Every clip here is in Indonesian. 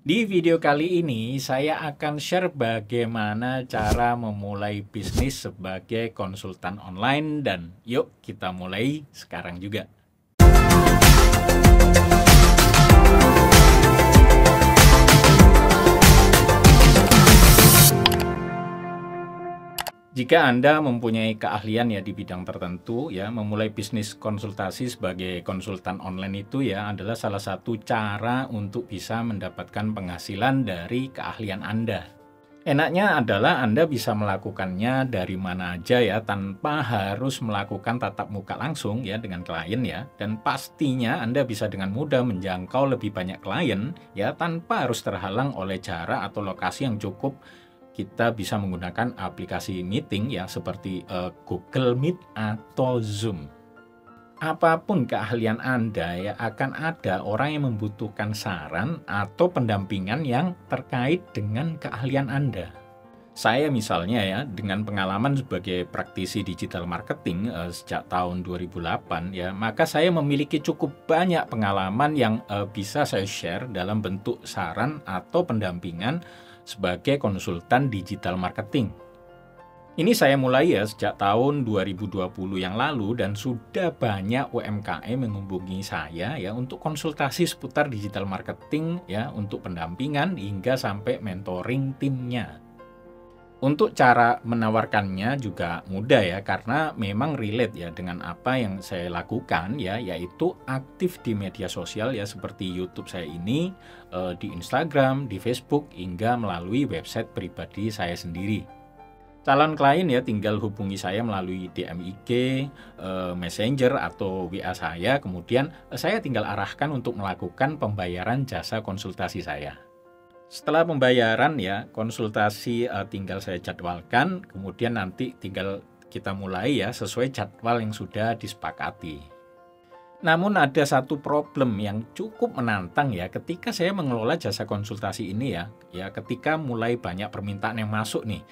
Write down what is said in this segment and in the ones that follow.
Di video kali ini saya akan share bagaimana cara memulai bisnis sebagai konsultan online dan yuk kita mulai sekarang juga. Jika Anda mempunyai keahlian ya di bidang tertentu ya, memulai bisnis konsultasi sebagai konsultan online itu ya adalah salah satu cara untuk bisa mendapatkan penghasilan dari keahlian Anda. Enaknya adalah Anda bisa melakukannya dari mana aja ya tanpa harus melakukan tatap muka langsung ya dengan klien ya, dan pastinya Anda bisa dengan mudah menjangkau lebih banyak klien ya tanpa harus terhalang oleh jarak atau lokasi yang cukup. Kita bisa menggunakan aplikasi meeting ya seperti Google Meet atau Zoom. Apapun keahlian Anda ya akan ada orang yang membutuhkan saran atau pendampingan yang terkait dengan keahlian Anda. Saya misalnya ya dengan pengalaman sebagai praktisi digital marketing sejak tahun 2008 ya, maka saya memiliki cukup banyak pengalaman yang bisa saya share dalam bentuk saran atau pendampingan sebagai konsultan digital marketing. Ini saya mulai ya sejak tahun 2020 yang lalu dan sudah banyak UMKM menghubungi saya ya untuk konsultasi seputar digital marketing ya, untuk pendampingan hingga sampai mentoring timnya. Untuk cara menawarkannya juga mudah ya, karena memang relate ya dengan apa yang saya lakukan ya, yaitu aktif di media sosial ya seperti YouTube saya ini, di Instagram, di Facebook, hingga melalui website pribadi saya sendiri. Calon klien ya tinggal hubungi saya melalui DM IG, Messenger atau WA saya, kemudian saya tinggal arahkan untuk melakukan pembayaran jasa konsultasi saya. Setelah pembayaran ya, konsultasi tinggal saya jadwalkan, kemudian nanti tinggal kita mulai ya sesuai jadwal yang sudah disepakati. Namun ada satu problem yang cukup menantang ya ketika saya mengelola jasa konsultasi ini ya ketika mulai banyak permintaan yang masuk nih,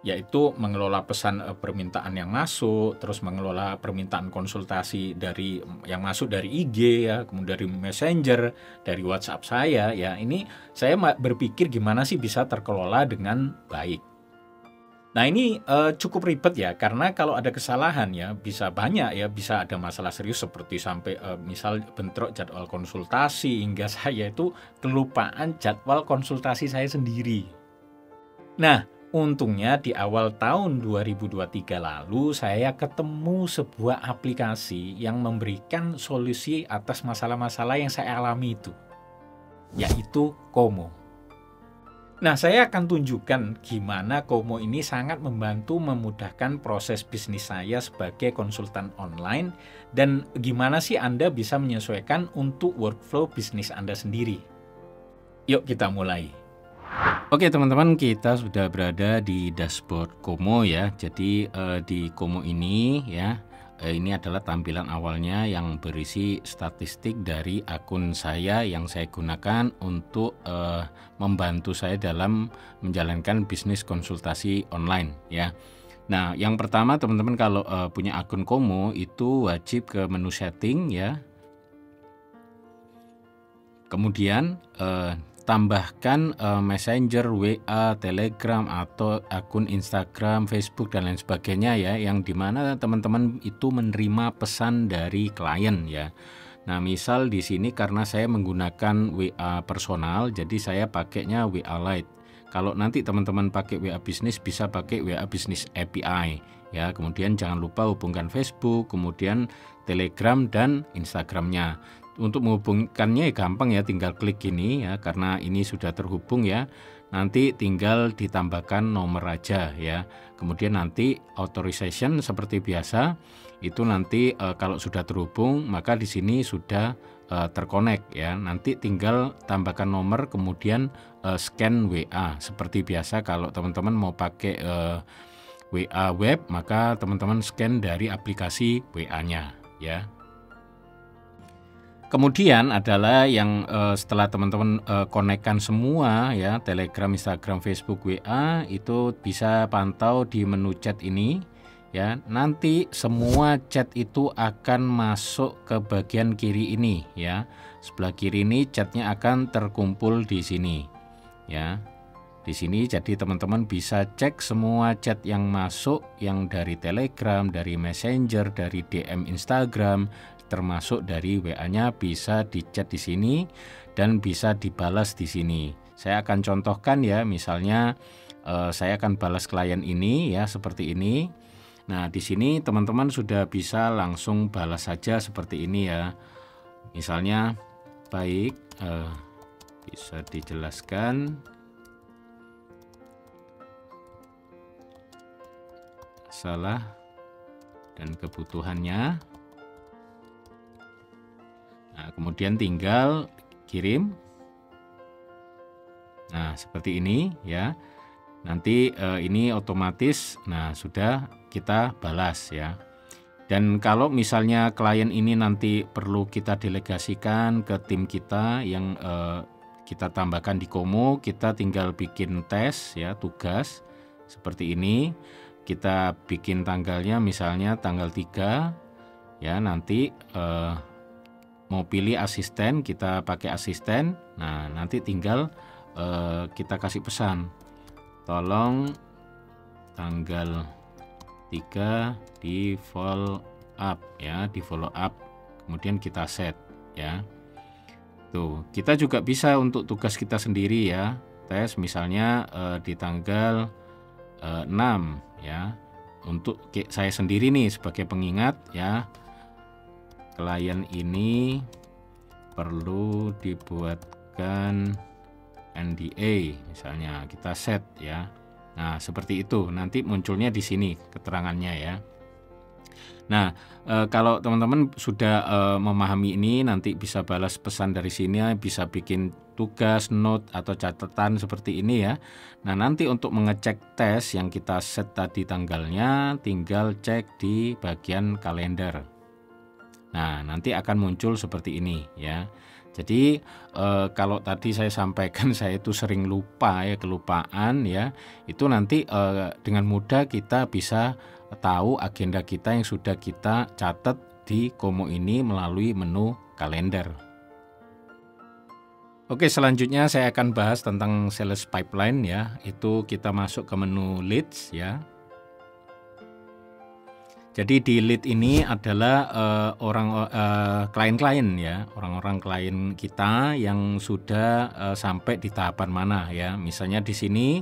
yaitu mengelola pesan permintaan yang masuk, terus mengelola permintaan konsultasi dari yang masuk dari IG ya, kemudian dari Messenger, dari WhatsApp saya ya. Ini saya berpikir gimana sih bisa terkelola dengan baik. Nah ini cukup ribet ya, karena kalau ada kesalahan ya bisa banyak ya, bisa ada masalah serius seperti sampai misal bentrok jadwal konsultasi hingga saya itu kelupaan jadwal konsultasi saya sendiri. Nah, untungnya di awal tahun 2023 lalu saya ketemu sebuah aplikasi yang memberikan solusi atas masalah-masalah yang saya alami itu, yaitu Komo. Nah, saya akan tunjukkan gimana Komo ini sangat membantu memudahkan proses bisnis saya sebagai konsultan online dan gimana sih Anda bisa menyesuaikan untuk workflow bisnis Anda sendiri. Yuk kita mulai. Oke teman-teman, kita sudah berada di dashboard Komo ya. Jadi di Komo ini ya, ini adalah tampilan awalnya yang berisi statistik dari akun saya yang saya gunakan untuk membantu saya dalam menjalankan bisnis konsultasi online ya. Nah, yang pertama teman-teman kalau punya akun Komo itu wajib ke menu setting ya. Kemudian tambahkan Messenger, WA, Telegram atau akun Instagram, Facebook dan lain sebagainya ya, yang dimana teman-teman itu menerima pesan dari klien ya. Nah, misal di sini karena saya menggunakan WA personal, jadi saya pakainya WA Lite. Kalau nanti teman-teman pakai WA bisnis bisa pakai WA bisnis API ya. Kemudian jangan lupa hubungkan Facebook, kemudian Telegram dan Instagramnya. Untuk menghubungkannya gampang ya, tinggal klik ini ya, karena ini sudah terhubung ya. Nanti tinggal ditambahkan nomor aja ya. Kemudian nanti authorization seperti biasa itu nanti kalau sudah terhubung maka di sini sudah terkonek ya. Nanti tinggal tambahkan nomor kemudian scan WA seperti biasa. Kalau teman-teman mau pakai WA web maka teman-teman scan dari aplikasi WA-nya ya. Kemudian adalah yang setelah teman-teman konekkan semua ya, Telegram, Instagram, Facebook, WA, itu bisa pantau di menu chat ini ya. Nanti semua chat itu akan masuk ke bagian kiri ini ya. sebelah kiri ini chatnya akan terkumpul di sini ya. Di sini jadi teman-teman bisa cek semua chat yang masuk, yang dari Telegram, dari Messenger, dari DM Instagram, termasuk dari WA-nya bisa dichat di sini dan bisa dibalas di sini. Saya akan contohkan ya, misalnya saya akan balas klien ini ya seperti ini. Nah, di sini teman-teman sudah bisa langsung balas saja seperti ini ya. Misalnya, baik, bisa dijelaskan masalah dan kebutuhannya. Nah, kemudian tinggal kirim. Nah, seperti ini ya. Nanti ini otomatis, nah sudah kita balas ya. Dan kalau misalnya klien ini nanti perlu kita delegasikan ke tim kita yang kita tambahkan di Komo, kita tinggal bikin tes ya, tugas seperti ini. Kita bikin tanggalnya misalnya tanggal 3 ya, nanti mau pilih asisten, kita pakai asisten. Nah, nanti tinggal kita kasih pesan, tolong tanggal 3 di follow up ya, di follow up, kemudian kita set ya. Tuh, kita juga bisa untuk tugas kita sendiri ya, tes misalnya di tanggal 6 ya, untuk saya sendiri nih sebagai pengingat ya, klien ini perlu dibuatkan NDA misalnya, kita set ya. Nah, seperti itu nanti munculnya di sini keterangannya ya. Nah, kalau teman-teman sudah memahami ini, nanti bisa balas pesan dari sini, bisa bikin tugas, note atau catatan seperti ini ya. Nah, nanti untuk mengecek tes yang kita set tadi tanggalnya, tinggal cek di bagian kalender. Nah, nanti akan muncul seperti ini ya. Jadi kalau tadi saya sampaikan saya itu sering lupa ya, kelupaan ya, itu nanti dengan mudah kita bisa tahu agenda kita yang sudah kita catat di Komo ini melalui menu kalender. Oke, selanjutnya saya akan bahas tentang sales pipeline ya. Itu kita masuk ke menu leads ya. Jadi di lead ini adalah klien-klien ya, orang-orang klien kita yang sudah sampai di tahapan mana ya. Misalnya di sini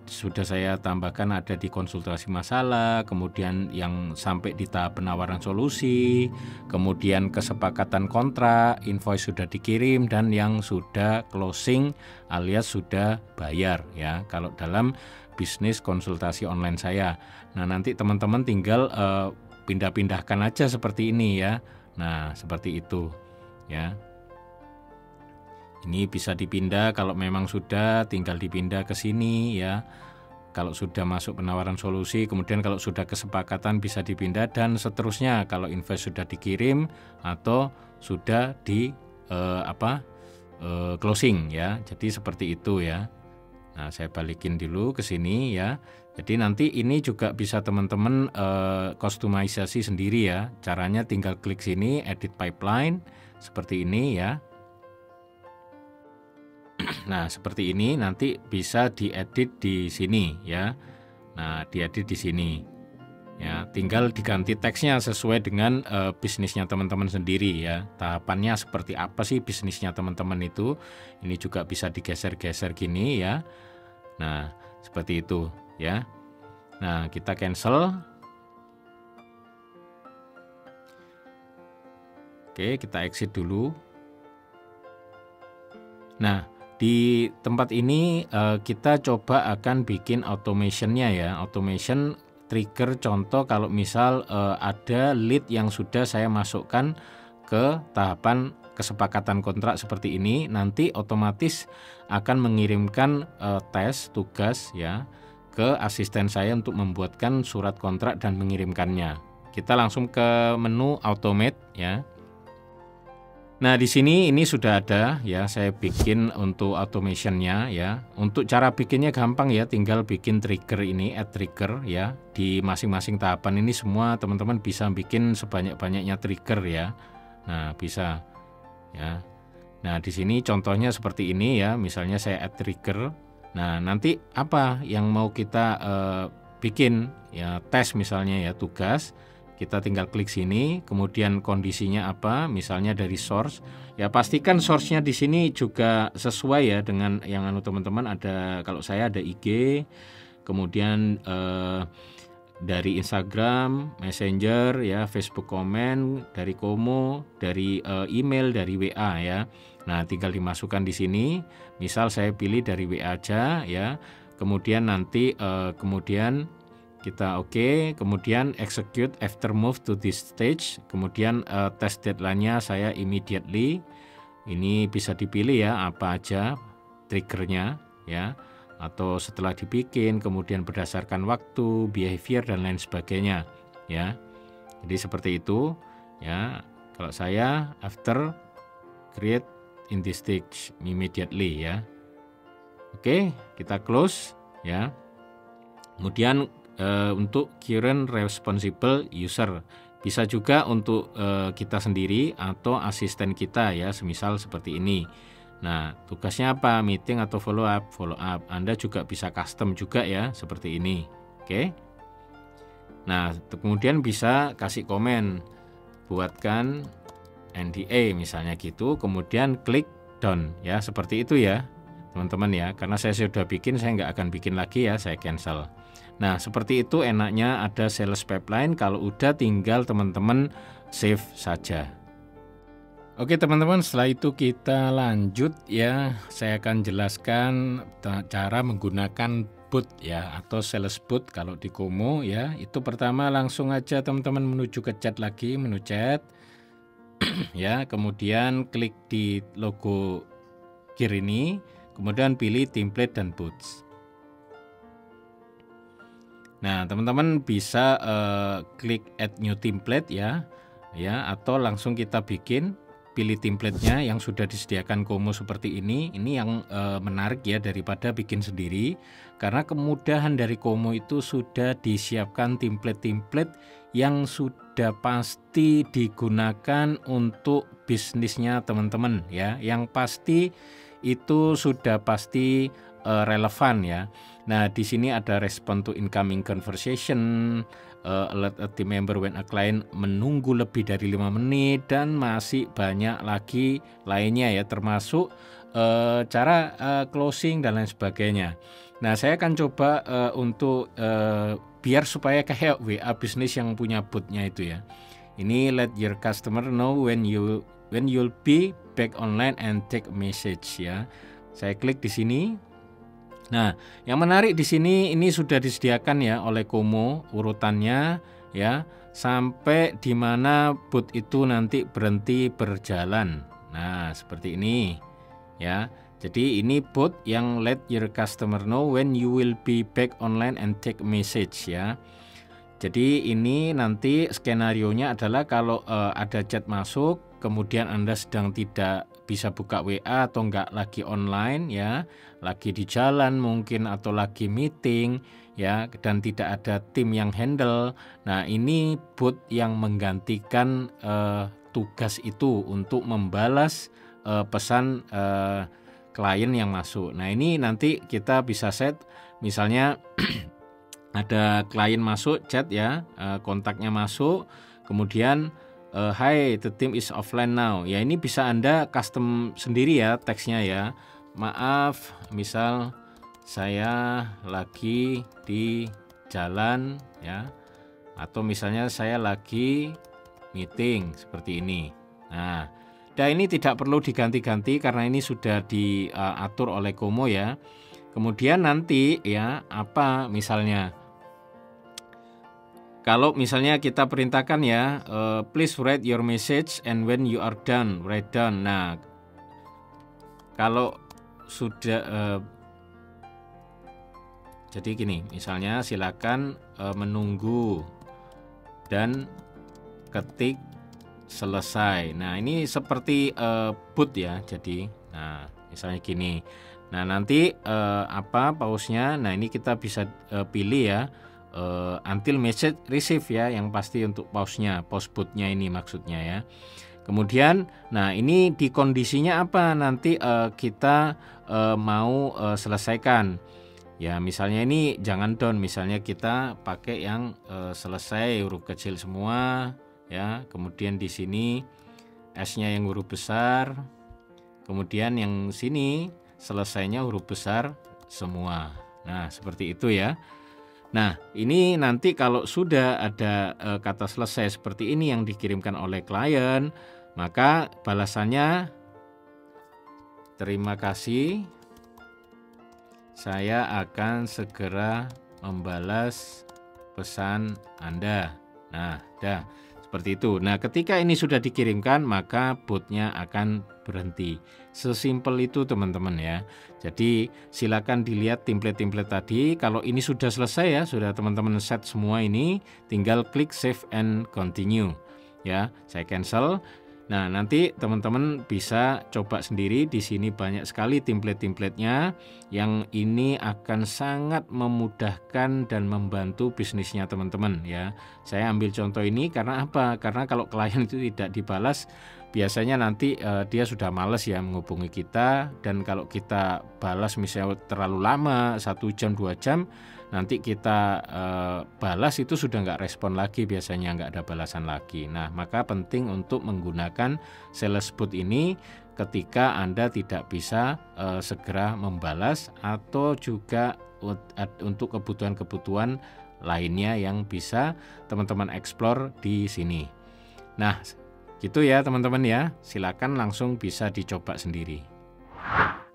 sudah saya tambahkan ada di konsultasi masalah, kemudian yang sampai di tahap penawaran solusi, kemudian kesepakatan kontrak, invoice sudah dikirim, dan yang sudah closing alias sudah bayar ya. Kalau dalam bisnis konsultasi online saya. Nah, nanti teman-teman tinggal pindah-pindahkan aja seperti ini ya. Nah, seperti itu ya. Ini bisa dipindah kalau memang sudah, tinggal dipindah ke sini ya. Kalau sudah masuk penawaran solusi, kemudian kalau sudah kesepakatan bisa dipindah, dan seterusnya kalau invoice sudah dikirim atau sudah di closing ya. Jadi seperti itu ya. Nah, saya balikin dulu ke sini ya. Jadi nanti ini juga bisa teman-teman kustomisasi sendiri ya. Caranya tinggal klik sini, edit pipeline, seperti ini ya. Nah, seperti ini nanti bisa diedit di sini ya. Nah, diedit di sini. Ya, tinggal diganti teksnya sesuai dengan bisnisnya teman-teman sendiri ya. Tahapannya seperti apa sih bisnisnya teman-teman itu? Ini juga bisa digeser-geser gini ya. Nah, seperti itu ya. Nah, kita cancel. Oke, kita exit dulu. Nah, di tempat ini kita coba akan bikin automationnya ya. Automation trigger contoh kalau misal ada lead yang sudah saya masukkan ke tahapan kesepakatan kontrak seperti ini, nanti otomatis akan mengirimkan tes tugas ya ke asisten saya untuk membuatkan surat kontrak dan mengirimkannya. Kita langsung ke menu automate ya. Nah, di sini ini sudah ada ya, saya bikin untuk automationnya ya. Untuk cara bikinnya gampang ya, tinggal bikin trigger ini, add trigger ya. Di masing-masing tahapan ini semua teman-teman bisa bikin sebanyak-banyaknya trigger ya. Nah, bisa ya. Nah, di sini contohnya seperti ini ya, misalnya saya add trigger. Nah, nanti apa yang mau kita bikin ya, tes misalnya ya, tugas. Kita tinggal klik sini, kemudian kondisinya apa, misalnya dari source. Ya pastikan source-nya di sini juga sesuai ya dengan yang teman-teman ada. Kalau saya ada IG, kemudian dari Instagram, Messenger ya, Facebook komen, dari Komo, dari email, dari WA ya. Nah, tinggal dimasukkan di sini. Misal saya pilih dari WA aja ya. Kemudian nanti kemudian kita kemudian execute after move to this stage. Kemudian test deadline-nya saya immediately. Ini bisa dipilih ya apa aja triggernya ya, atau setelah dibikin, kemudian berdasarkan waktu, behavior dan lain sebagainya ya. Jadi seperti itu ya. Kalau saya after create in this stage immediately ya. Oke, kita close ya. Kemudian untuk current responsible user bisa juga untuk kita sendiri atau asisten kita ya, semisal seperti ini. Nah, tugasnya apa? Meeting atau follow up? Follow up. Anda juga bisa custom juga ya, seperti ini. Oke. Nah, kemudian bisa kasih komen, buatkan NDA misalnya gitu, kemudian klik done ya, seperti itu ya teman-teman ya. Karena saya sudah bikin, saya nggak akan bikin lagi ya, saya cancel. Nah, seperti itu enaknya ada sales pipeline. Kalau udah tinggal teman-teman save saja. Oke teman-teman, setelah itu kita lanjut ya. Saya akan jelaskan cara menggunakan bot ya, atau sales bot kalau di Komo ya. Itu pertama langsung aja teman-teman menuju ke chat lagi, menu chat ya. Kemudian klik di logo gear ini, kemudian pilih template dan bots. Nah, teman-teman bisa klik add new template ya, atau langsung kita bikin, pilih template-nya yang sudah disediakan Komo seperti ini. Ini yang menarik ya daripada bikin sendiri, karena kemudahan dari Komo itu sudah disiapkan template-template yang sudah pasti digunakan untuk bisnisnya teman-teman ya, yang pasti itu sudah pasti relevan ya. Nah, di sini ada respond to incoming conversation, alert a team member when a client menunggu lebih dari 5 menit, dan masih banyak lagi lainnya ya, termasuk cara closing dan lain sebagainya. Nah, saya akan coba untuk biar supaya kayak WA bisnis yang punya botnya itu ya. Ini let your customer know when you'll be back online and take a message ya. Saya klik di sini. Nah, yang menarik di sini ini sudah disediakan ya oleh Komo urutannya ya, sampai di mana bot itu nanti berhenti berjalan. Nah, seperti ini ya. Jadi ini bot yang let your customer know when you will be back online and take message ya. Jadi ini nanti skenarionya adalah kalau ada chat masuk, kemudian Anda sedang tidak bisa buka WA atau enggak lagi online ya, lagi di jalan mungkin atau lagi meeting ya, dan tidak ada tim yang handle. Nah, ini bot yang menggantikan tugas itu untuk membalas pesan klien yang masuk. Nah, ini nanti kita bisa set misalnya ada klien masuk chat ya, kontaknya masuk, kemudian hi, the team is offline now. Ya, ini bisa Anda custom sendiri ya teksnya ya. Maaf, misal saya lagi di jalan ya, atau misalnya saya lagi meeting seperti ini. Nah, dan ini tidak perlu diganti-ganti karena ini sudah diatur oleh Komo ya. Kemudian nanti ya, apa misalnya kalau misalnya kita perintahkan ya, please write your message and when you are done, write down. Nah, kalau sudah jadi gini, misalnya silakan menunggu dan ketik selesai. Nah, ini seperti bot ya. Jadi, nah misalnya gini. Nah, nanti apa pause-nya? Nah, ini kita bisa pilih ya. Until message receive ya, yang pasti untuk pause-nya, pause bot-nya ini maksudnya ya. Kemudian, nah ini di kondisinya apa nanti kita mau selesaikan. Ya, misalnya ini jangan down, misalnya kita pakai yang selesai huruf kecil semua, ya. Kemudian di sini S-nya yang huruf besar. Kemudian yang sini selesainya huruf besar semua. Nah, seperti itu ya. Nah, ini nanti kalau sudah ada kata selesai seperti ini yang dikirimkan oleh klien, maka balasannya terima kasih. Saya akan segera membalas pesan Anda. Nah, dah seperti itu. Nah, ketika ini sudah dikirimkan, maka botnya akan berhenti. Sesimpel itu teman-teman ya. Jadi silakan dilihat template-template tadi. Kalau ini sudah selesai ya, sudah teman-teman set semua ini, tinggal klik save and continue. Ya, saya cancel. Nah, nanti teman-teman bisa coba sendiri. Di sini banyak sekali template-templatenya yang ini akan sangat memudahkan dan membantu bisnisnya teman-teman ya. Saya ambil contoh ini karena apa? Karena kalau klien itu tidak dibalas, biasanya nanti dia sudah males ya menghubungi kita, dan kalau kita balas misalnya terlalu lama, 1 jam 2 jam, nanti kita balas itu sudah nggak respon lagi, biasanya nggak ada balasan lagi. Nah, maka penting untuk menggunakan sales bot ini ketika Anda tidak bisa segera membalas, atau juga untuk kebutuhan-kebutuhan lainnya yang bisa teman-teman explore di sini. Nah, gitu ya teman-teman ya, silakan langsung bisa dicoba sendiri.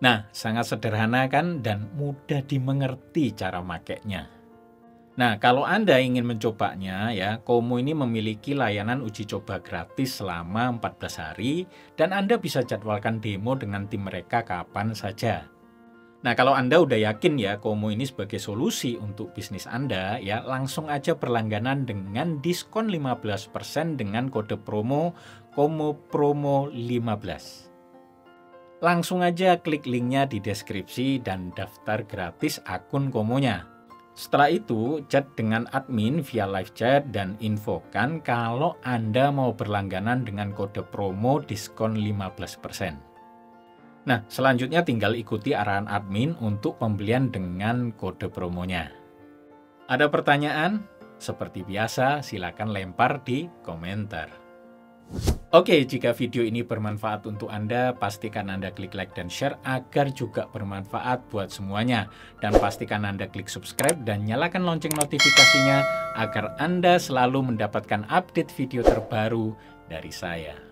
Nah, sangat sederhana kan dan mudah dimengerti cara makainya. Nah, kalau Anda ingin mencobanya ya, Komo ini memiliki layanan uji coba gratis selama 14 hari dan Anda bisa jadwalkan demo dengan tim mereka kapan saja. Nah, kalau Anda udah yakin ya Komo ini sebagai solusi untuk bisnis Anda ya, langsung aja berlangganan dengan diskon 15% dengan kode promo Komo Promo 15. Langsung aja klik linknya di deskripsi dan daftar gratis akun Komonya. Setelah itu, chat dengan admin via live chat dan infokan kalau Anda mau berlangganan dengan kode promo diskon 15%. Nah, selanjutnya tinggal ikuti arahan admin untuk pembelian dengan kode promonya. Ada pertanyaan? Seperti biasa, silakan lempar di komentar. Oke, jika video ini bermanfaat untuk Anda, pastikan Anda klik like dan share agar juga bermanfaat buat semuanya. Dan pastikan Anda klik subscribe dan nyalakan lonceng notifikasinya agar Anda selalu mendapatkan update video terbaru dari saya.